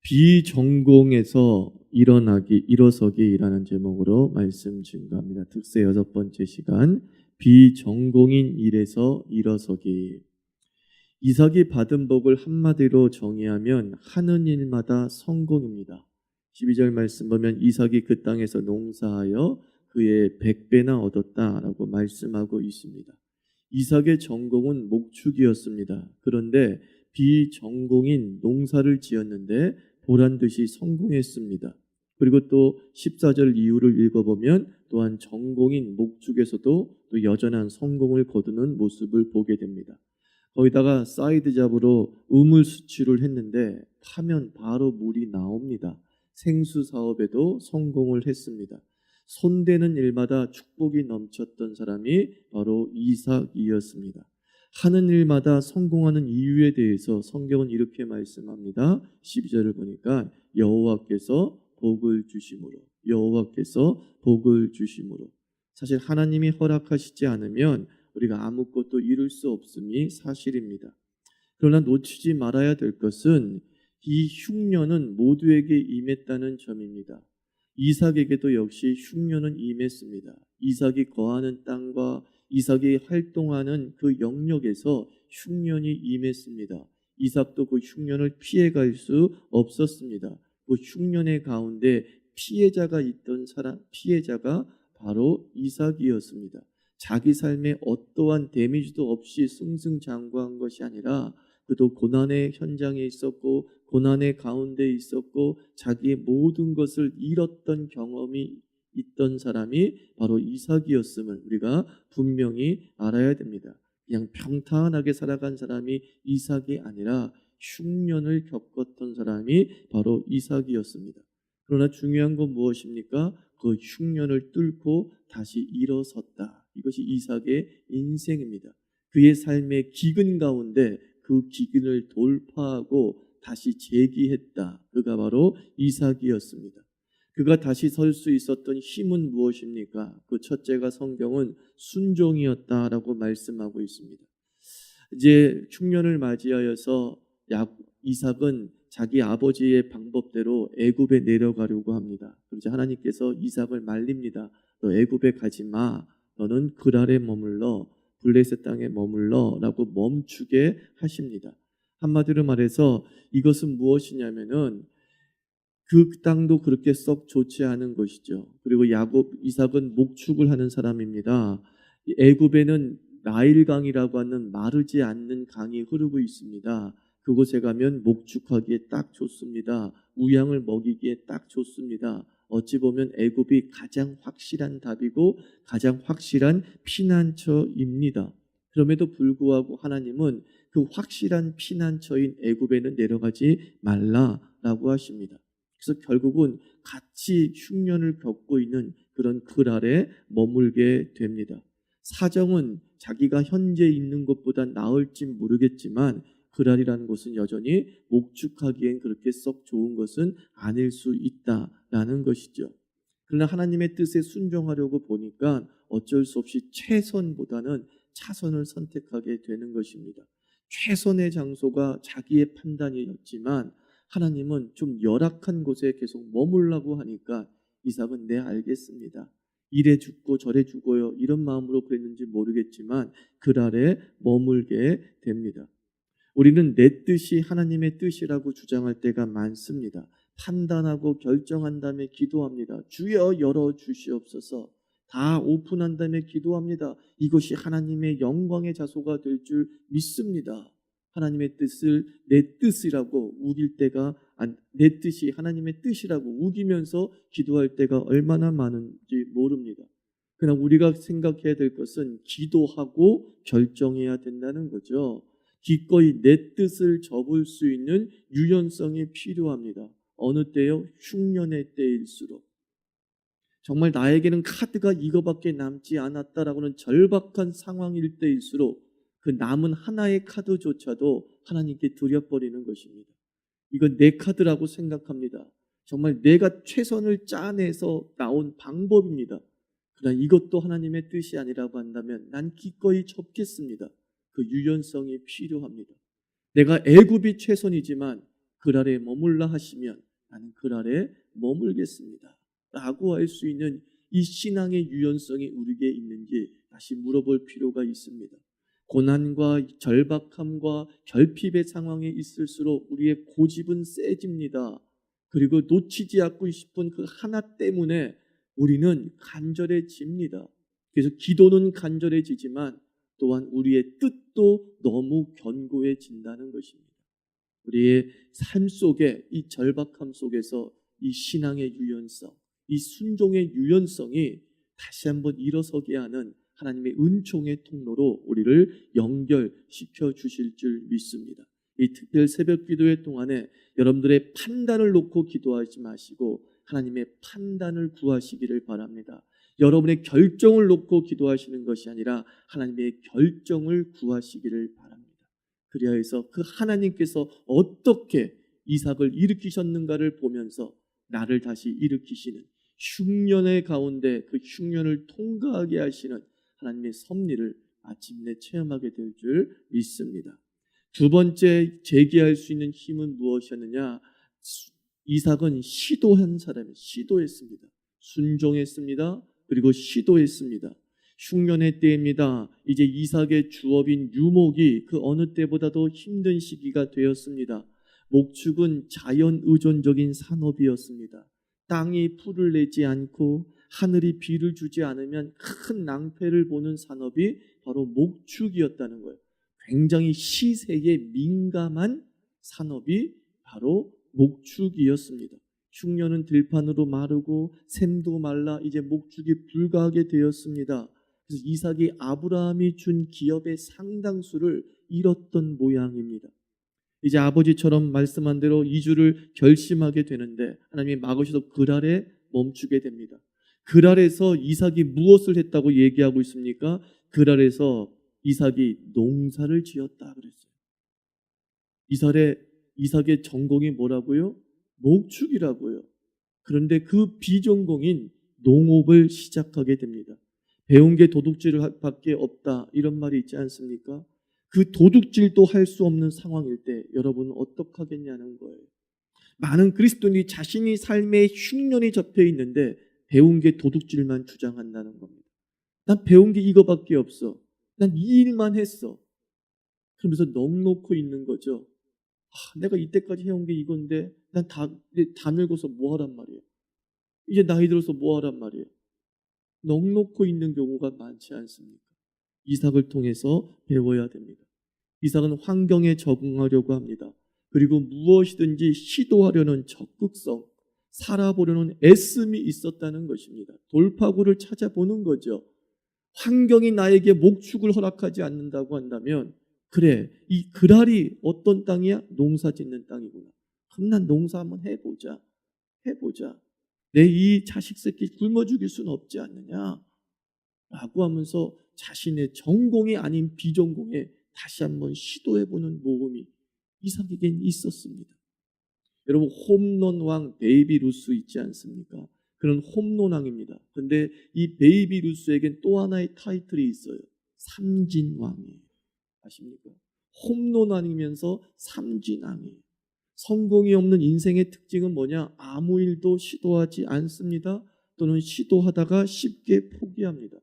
비전공에서 일어서기라는 제목으로 말씀 증거합니다. 특세 6번째 시간, 비전공인 일에서 일어서기. 이삭이 받은 복을 한마디로 정의하면 하는 일마다 성공입니다. 12절 말씀 보면 이삭이 그 땅에서 농사하여 그의 100배나 얻었다라고 말씀하고 있습니다. 이삭의 전공은 목축이었습니다. 그런데 비전공인 농사를 지었는데 보란듯이 성공했습니다. 그리고 또 14절 이후를 읽어보면 또한 전공인 목축에서도 또 여전한 성공을 거두는 모습을 보게 됩니다. 거기다가 사이드 잡으로 우물 수출을 했는데 파면 바로 물이 나옵니다. 생수 사업에도 성공을 했습니다. 손대는 일마다 축복이 넘쳤던 사람이 바로 이삭이었습니다. 하는 일마다 성공하는 이유에 대해서 성경은 이렇게 말씀합니다. 12절을 보니까 여호와께서 복을 주심으로, 여호와께서 복을 주심으로. 사실 하나님이 허락하시지 않으면 우리가 아무것도 이룰 수 없음이 사실입니다. 그러나 놓치지 말아야 될 것은 이 흉년은 모두에게 임했다는 점입니다. 이삭에게도 역시 흉년은 임했습니다. 이삭이 거하는 땅과 이삭이 활동하는 그 영역에서 흉년이 임했습니다. 이삭도 그 흉년을 피해갈 수 없었습니다. 그 흉년의 가운데 피해자가 있던 피해자가 바로 이삭이었습니다. 자기 삶에 어떠한 데미지도 없이 승승장구한 것이 아니라 그도 고난의 현장에 있었고 고난의 가운데 있었고 자기의 모든 것을 잃었던 경험이 있던 사람이 바로 이삭이었음을 우리가 분명히 알아야 됩니다. 그냥 평탄하게 살아간 사람이 이삭이 아니라 흉년을 겪었던 사람이 바로 이삭이었습니다. 그러나 중요한 건 무엇입니까? 그 흉년을 뚫고 다시 일어섰다. 이것이 이삭의 인생입니다. 그의 삶의 기근 가운데 그 기근을 돌파하고 다시 재기했다. 그가 바로 이삭이었습니다. 그가 다시 설 수 있었던 힘은 무엇입니까? 그 첫째가 성경은 순종이었다라고 말씀하고 있습니다. 이제 흉년을 맞이하여서 이삭은 자기 아버지의 방법대로 애굽에 내려가려고 합니다. 그러자 하나님께서 이삭을 말립니다. 너 애굽에 가지 마. 너는 그랄에 머물러 블레셋 땅에 머물러 라고 멈추게 하십니다. 한마디로 말해서 이것은 무엇이냐면은 그 땅도 그렇게 썩 좋지 않은 것이죠. 그리고 이삭은 목축을 하는 사람입니다. 애굽에는 나일강이라고 하는 마르지 않는 강이 흐르고 있습니다. 그곳에 가면 목축하기에 딱 좋습니다. 우양을 먹이기에 딱 좋습니다. 어찌 보면 애굽이 가장 확실한 답이고 가장 확실한 피난처입니다. 그럼에도 불구하고 하나님은 그 확실한 피난처인 애굽에는 내려가지 말라라고 하십니다. 그래서 결국은 같이 흉년을 겪고 있는 그런 글 아래 머물게 됩니다. 사정은 자기가 현재 있는 것보다 나을지 모르겠지만 그랄이라는 곳은 여전히 목축하기엔 그렇게 썩 좋은 것은 아닐 수 있다라는 것이죠. 그러나 하나님의 뜻에 순종하려고 보니까 어쩔 수 없이 최선보다는 차선을 선택하게 되는 것입니다. 최선의 장소가 자기의 판단이었지만 하나님은 좀 열악한 곳에 계속 머물라고 하니까 이삭은 네 알겠습니다. 이래 죽고 저래 죽어요. 이런 마음으로 그랬는지 모르겠지만 그랄에 머물게 됩니다. 우리는 내 뜻이 하나님의 뜻이라고 주장할 때가 많습니다. 판단하고 결정한 다음에 기도합니다. 주여 열어주시옵소서. 다 오픈한 다음에 기도합니다. 이것이 하나님의 영광의 자소가 될 줄 믿습니다. 하나님의 뜻을 내 뜻이라고 우길 때가 내 뜻이 하나님의 뜻이라고 우기면서 기도할 때가 얼마나 많은지 모릅니다. 그러나 우리가 생각해야 될 것은 기도하고 결정해야 된다는 거죠. 기꺼이 내 뜻을 접을 수 있는 유연성이 필요합니다. 어느 때요? 흉년의 때일수록. 정말 나에게는 카드가 이거밖에 남지 않았다라고는 절박한 상황일 때일수록 그 남은 하나의 카드조차도 하나님께 드려버리는 것입니다. 이건 내 카드라고 생각합니다. 정말 내가 최선을 짜내서 나온 방법입니다. 그러나 이것도 하나님의 뜻이 아니라고 한다면 난 기꺼이 접겠습니다. 그 유연성이 필요합니다. 내가 애굽이 최선이지만 그 아래 머물라 하시면 나는 그 아래 머물겠습니다 라고 할 수 있는 이 신앙의 유연성이 우리에게 있는지 다시 물어볼 필요가 있습니다. 고난과 절박함과 결핍의 상황에 있을수록 우리의 고집은 세집니다. 그리고 놓치지 않고 싶은 그 하나 때문에 우리는 간절해집니다. 그래서 기도는 간절해지지만 또한 우리의 뜻도 너무 견고해진다는 것입니다. 우리의 삶 속에 이 절박함 속에서 이 신앙의 유연성, 이 순종의 유연성이 다시 한번 일어서게 하는 하나님의 은총의 통로로 우리를 연결시켜 주실 줄 믿습니다. 이 특별 새벽 기도회 동안에 여러분들의 판단을 놓고 기도하지 마시고 하나님의 판단을 구하시기를 바랍니다. 여러분의 결정을 놓고 기도하시는 것이 아니라 하나님의 결정을 구하시기를 바랍니다. 그리하여 해서 그 하나님께서 어떻게 이삭을 일으키셨는가를 보면서 나를 다시 일으키시는 흉년의 가운데 그 흉년을 통과하게 하시는 하나님의 섭리를 마침내 체험하게 될 줄 믿습니다. 두 번째 제기할 수 있는 힘은 무엇이었느냐? 이삭은 시도한 사람이 시도했습니다. 순종했습니다. 그리고 시도했습니다. 흉년의 때입니다. 이제 이삭의 주업인 유목이 그 어느 때보다도 힘든 시기가 되었습니다. 목축은 자연 의존적인 산업이었습니다. 땅이 풀을 내지 않고 하늘이 비를 주지 않으면 큰 낭패를 보는 산업이 바로 목축이었다는 거예요. 굉장히 시세에 민감한 산업이 바로 목축이었습니다. 흉년은 들판으로 마르고 샘도 말라 이제 목축이 불가하게 되었습니다. 그래서 이삭이 아브라함이 준 기업의 상당수를 잃었던 모양입니다. 이제 아버지처럼 말씀한 대로 이주를 결심하게 되는데 하나님이 막으셔서 그랄에 멈추게 됩니다. 그랄에서 이삭이 무엇을 했다고 얘기하고 있습니까? 그랄에서 이삭이 농사를 지었다 그랬어요. 이삭의 전공이 뭐라고요? 목축이라고요. 그런데 그 비전공인 농업을 시작하게 됩니다. 배운 게 도둑질밖에 없다 이런 말이 있지 않습니까? 그 도둑질도 할 수 없는 상황일 때 여러분은 어떡하겠냐는 거예요. 많은 그리스도인이 자신이 삶에 흉년이 접해 있는데 배운 게 도둑질만 주장한다는 겁니다. 난 배운 게 이거밖에 없어. 난 이 일만 했어. 그러면서 넋놓고 있는 거죠. 내가 이때까지 해온 게 이건데 난 다 늙어서 뭐 하란 말이에요. 이제 나이 들어서 뭐 하란 말이에요. 넋놓고 있는 경우가 많지 않습니까? 이삭을 통해서 배워야 됩니다. 이삭은 환경에 적응하려고 합니다. 그리고 무엇이든지 시도하려는 적극성, 살아보려는 애씀이 있었다는 것입니다. 돌파구를 찾아보는 거죠. 환경이 나에게 목축을 허락하지 않는다고 한다면 그래, 이 그랄이 어떤 땅이야? 농사 짓는 땅이구나. 그럼 난 농사 한번 해보자. 내 이 자식 새끼 굶어 죽일 수는 없지 않느냐 라고 하면서 자신의 전공이 아닌 비전공에 다시 한번 시도해보는 모험이 이삭에겐 있었습니다. 여러분 홈런왕 베이비 루스 있지 않습니까? 그런 홈런왕입니다. 그런데 이 베이비 루스에겐 또 하나의 타이틀이 있어요. 삼진왕이에요. 아십니까? 홈런왕이면서 삼진왕이에요. 성공이 없는 인생의 특징은 뭐냐? 아무 일도 시도하지 않습니다. 또는 시도하다가 쉽게 포기합니다.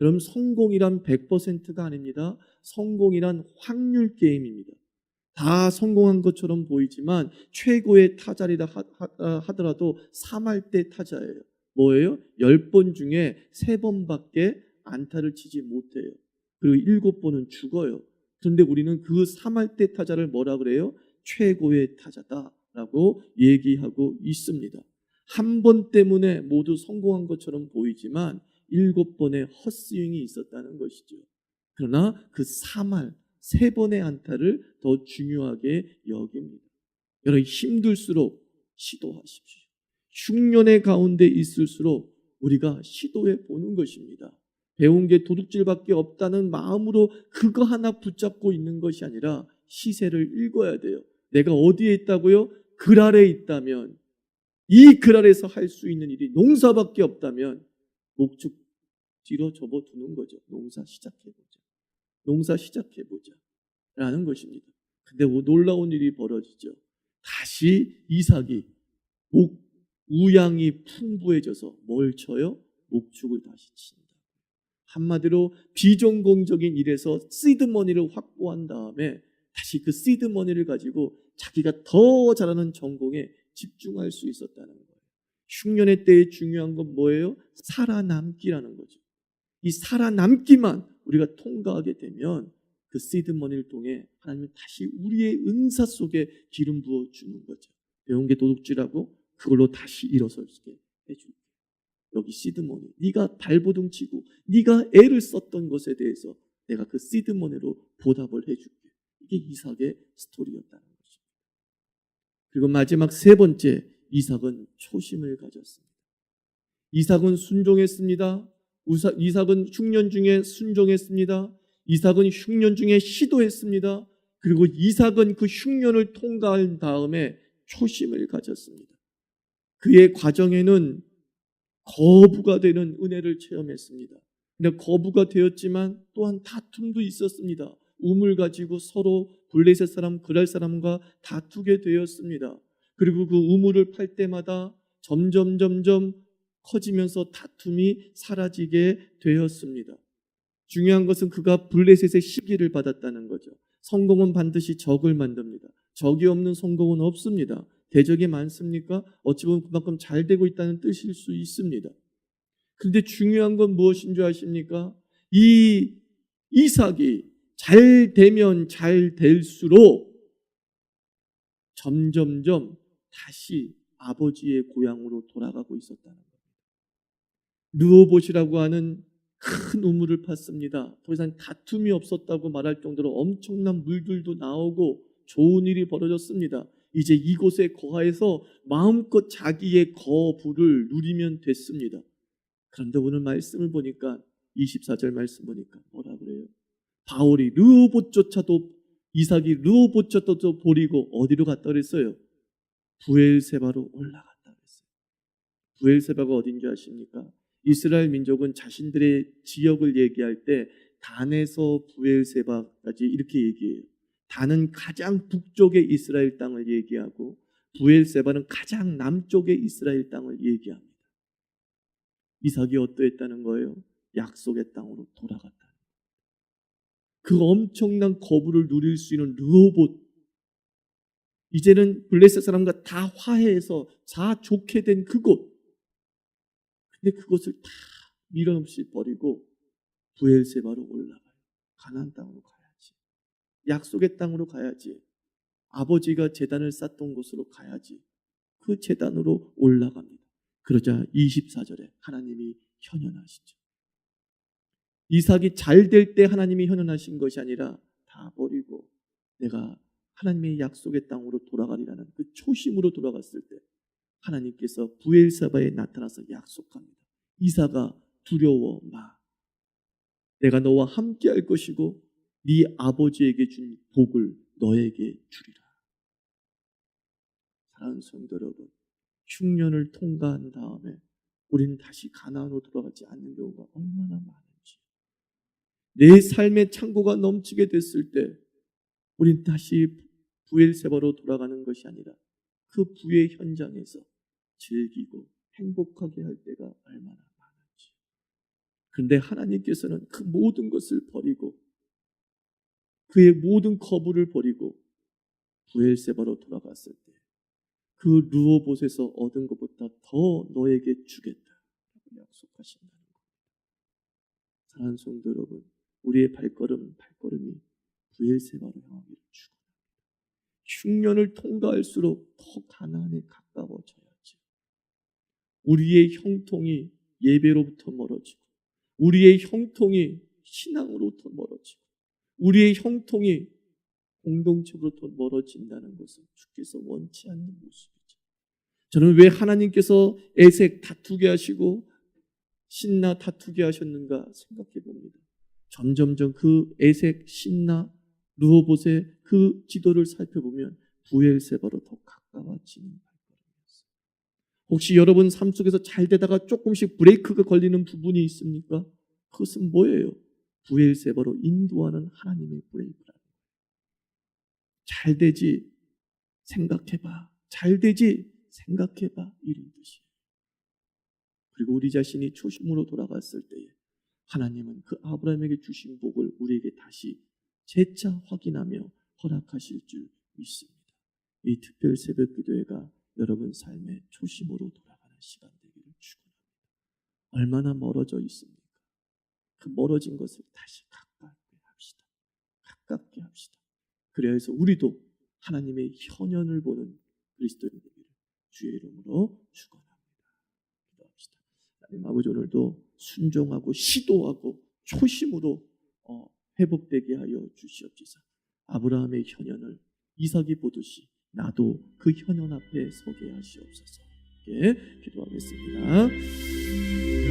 여러분 성공이란 100%가 아닙니다. 성공이란 확률 게임입니다. 다 성공한 것처럼 보이지만 최고의 타자리라 하더라도 3할대 타자예요. 뭐예요? 10번 중에 3번밖에 안타를 치지 못해요. 그리고 7번은 죽어요. 그런데 우리는 그 3할대 타자를 뭐라 그래요? 최고의 타자다라고 얘기하고 있습니다. 한 번 때문에 모두 성공한 것처럼 보이지만 7번의 헛스윙이 있었다는 것이죠. 그러나 그 3할 3번의 안타를 더 중요하게 여깁니다. 여러분 힘들수록 시도하십시오. 흉년의 가운데 있을수록 우리가 시도해 보는 것입니다. 배운 게 도둑질밖에 없다는 마음으로 그거 하나 붙잡고 있는 것이 아니라 시세를 읽어야 돼요. 내가 어디에 있다고요? 글 아래에 있다면 이 글 아래에서 할 수 있는 일이 농사밖에 없다면 목축 뒤로 접어두는 거죠. 농사 시작해보자 라는 것입니다. 근데 놀라운 일이 벌어지죠. 다시 이삭이 우양이 풍부해져서 뭘 쳐요? 목축을 다시 친다. 한마디로 비전공적인 일에서 시드머니를 확보한 다음에 다시 그 시드머니를 가지고 자기가 더 잘하는 전공에 집중할 수 있었다는 거예요. 흉년의 때에 중요한 건 뭐예요? 살아남기라는 거죠. 이 살아남기만 우리가 통과하게 되면 그 시드머니를 통해 하나님은 다시 우리의 은사 속에 기름 부어주는 거죠. 배운 게 도둑질하고 그걸로 다시 일어설게 해줄게. 여기 시드머니, 네가 발버둥 치고 네가 애를 썼던 것에 대해서 내가 그 시드머니로 보답을 해줄게. 이게 이삭의 스토리였다는 것입니다. 그리고 마지막 세 번째, 이삭은 초심을 가졌습니다. 이삭은 순종했습니다. 이삭은 흉년 중에 순종했습니다. 이삭은 흉년 중에 시도했습니다. 그리고 이삭은 그 흉년을 통과한 다음에 초심을 가졌습니다. 그의 과정에는 거부가 되는 은혜를 체험했습니다. 근데 거부가 되었지만 또한 다툼도 있었습니다. 우물 가지고 서로 블레셋 사람, 그랄 사람과 다투게 되었습니다. 그리고 그 우물을 팔 때마다 점점 커지면서 다툼이 사라지게 되었습니다. 중요한 것은 그가 블레셋의 시기를 받았다는 거죠. 성공은 반드시 적을 만듭니다. 적이 없는 성공은 없습니다. 대적이 많습니까? 어찌 보면 그만큼 잘 되고 있다는 뜻일 수 있습니다. 그런데 중요한 건 무엇인 줄 아십니까? 이 이삭이 잘 되면 잘 될수록 점점점 다시 아버지의 고향으로 돌아가고 있었다는 겁니다. 르호봇이라고 하는 큰 우물을 팠습니다. 더 이상 다툼이 없었다고 말할 정도로 엄청난 물들도 나오고 좋은 일이 벌어졌습니다. 이제 이곳에 거하여서 마음껏 자기의 거부를 누리면 됐습니다. 그런데 오늘 말씀을 보니까 24절 말씀 보니까 뭐라 그래요? 바울이 이삭이 르호봇조차도 버리고 어디로 갔다 그랬어요? 브엘세바로 올라갔다 그랬어요. 브엘세바가 어딘지 아십니까? 이스라엘 민족은 자신들의 지역을 얘기할 때 단에서 브엘세바까지 이렇게 얘기해요. 단은 가장 북쪽의 이스라엘 땅을 얘기하고 브엘세바는 가장 남쪽의 이스라엘 땅을 얘기합니다. 이삭이 어떠했다는 거예요? 약속의 땅으로 돌아갔다. 그 엄청난 거부를 누릴 수 있는 르호봇, 이제는 블레셋 사람과 다 화해해서 다 좋게 된 그곳, 근데 그것을 다 미련없이 버리고 브엘세바로 올라가요. 가나안 땅으로 가야지. 약속의 땅으로 가야지. 아버지가 제단을 쌓던 곳으로 가야지. 그 제단으로 올라갑니다. 그러자 24절에 하나님이 현현하시죠. 이삭이 잘 될 때 하나님이 현현하신 것이 아니라 다 버리고 내가 하나님의 약속의 땅으로 돌아가리라는 그 초심으로 돌아갔을 때 하나님께서 브엘세바에 나타나서 약속합니다. 이삭아 두려워 마. 내가 너와 함께 할 것이고 네 아버지에게 준 복을 너에게 주리라. 사랑하는 성도 여러분, 흉년을 통과한 다음에 우리는 다시 가나안으로 돌아가지 않는 경우가 얼마나 많은지, 내 삶의 창고가 넘치게 됐을 때 우리는 다시 브엘세바로 돌아가는 것이 아니라 그 부의 현장에서 즐기고 행복하게 할 때가 얼마나 많은지. 그런데 하나님께서는 그 모든 것을 버리고 그의 모든 거부를 버리고 브엘세바로 돌아갔을 때 그 르호봇에서 얻은 것보다 더 너에게 주겠다라고 약속하신다는 겁니다. 사랑하는 성도 여러분, 우리의 발걸음이 브엘세바로 향하기를 축원합니다. 흉년을 통과할수록 더 가나안에 가까워져야지. 우리의 형통이 예배로부터 멀어지고 우리의 형통이 신앙으로부터 멀어지고 우리의 형통이 공동체로부터 멀어진다는 것은 주께서 원치 않는 모습이죠. 저는 왜 하나님께서 에색 다투게 하시고 신나 다투게 하셨는가 생각해 봅니다. 점점점 그 에색, 신나, 르호봇의 그 지도를 살펴보면 브엘세바로 더 가까워지는 발걸음이었어요. 혹시 여러분 삶 속에서 잘 되다가 조금씩 브레이크가 걸리는 부분이 있습니까? 그것은 뭐예요? 브엘세바로 인도하는 하나님의 브레이크라는 거예요. 잘 되지, 생각해봐. 잘 되지? 생각해봐. 이런 뜻이에요. 그리고 우리 자신이 초심으로 돌아갔을 때에 하나님은 그 아브라함에게 주신 복을 우리에게 다시 재차 확인하며 허락하실 줄 믿습니다. 이 특별 새벽 기도회가 여러분 삶의 초심으로 돌아가는 시간 되기를 축원합니다. 얼마나 멀어져 있습니까? 그 멀어진 것을 다시 가깝게 합시다. 가깝게 합시다. 그래서 우리도 하나님의 현현을 보는 그리스도인 되기를 주의 이름으로 축원합니다. 기도합시다. 하나님 아버지, 오늘도 순종하고 시도하고 초심으로 회복되게 하여 주시옵소서. 아브라함의 현현을 이삭이 보듯이 나도 그 현현 앞에 서게 하시옵소서. 예, 기도하겠습니다.